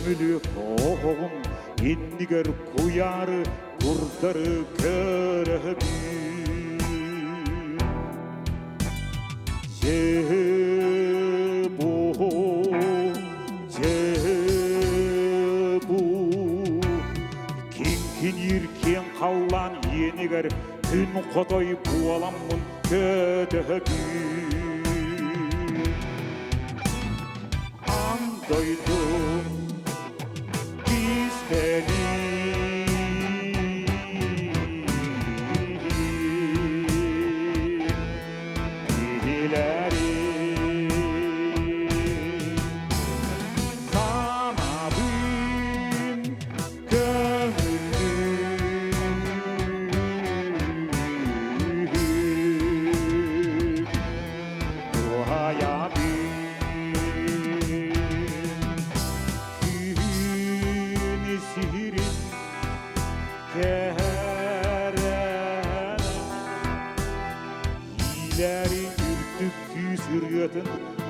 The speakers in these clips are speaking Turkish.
kömülü oğum indiger kuyarı kurtarı körebi cebu kinkin irken kallan yeniger tün kotoy bualamın ködebi andoydum bizleri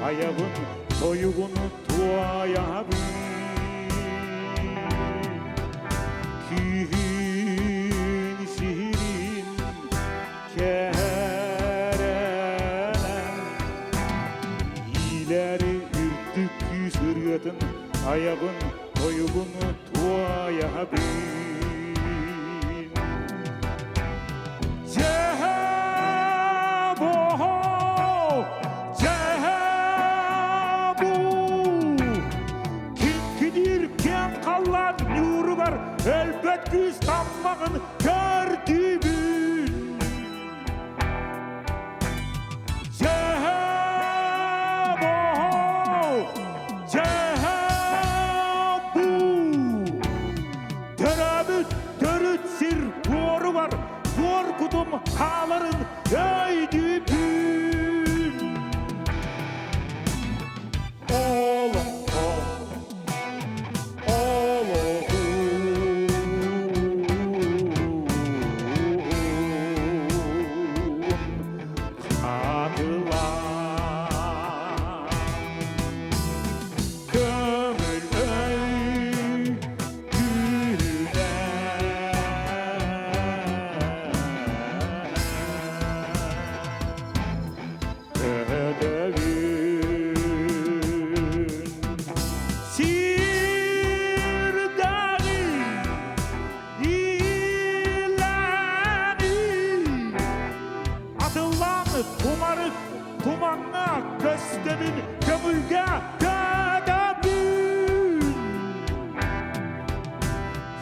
ayağın soyugunu tuaya kün sihirin kerene ileri ürtük yüzürüyordun ayağın soyugunu tuaya elbet güz tanmağın gördüğün cehabu törömüt törüt sir boru var korkudum haların öydüğün oğlum tumanla kötöbün kömülge kötöbün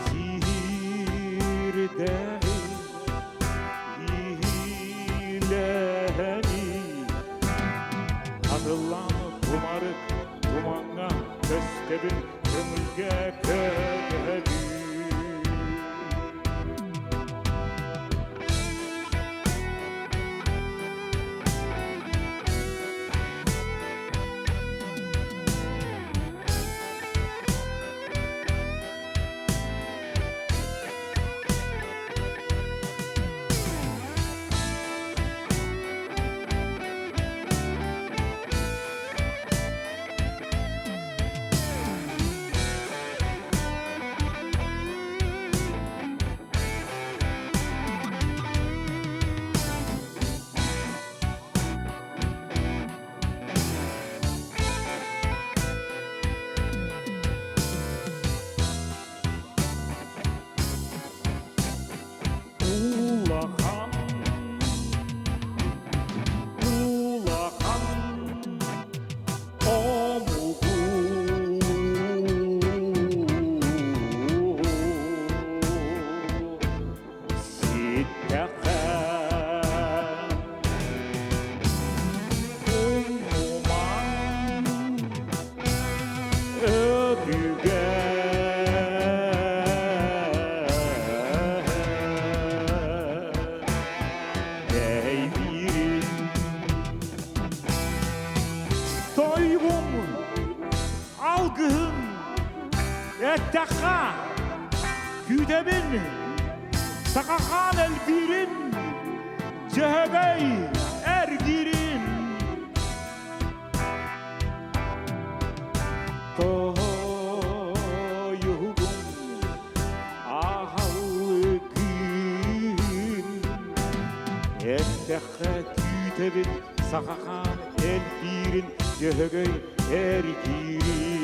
sihirde hileni adılan tumarık tumanla kötöbün kömülge kötöbün Ettaka Güdebin Sakakan elbirin Cehebey ergirin Ettekka kütebin sakakan el birin Cöhögöy er girin